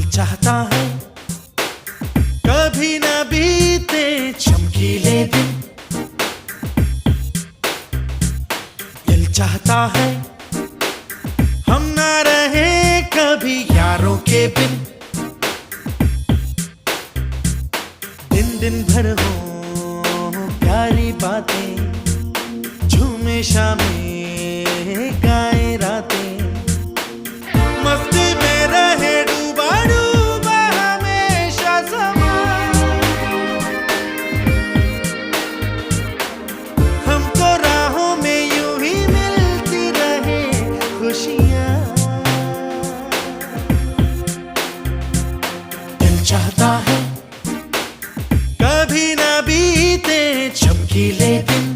चाहता है कभी न बीते चमकीले दिन। दिल चाहता है हम ना रहे कभी यारों के बिन। दिन दिन भर हो प्यारी बातें, झूमे शामें गाए रातें, मस्ती में रहे डूबा डूबा हमेशा समा। हमको राहों में यूं ही मिलती रहे खुशियाँ। दिल चाहता है कभी ना बीते चमकीले दिन।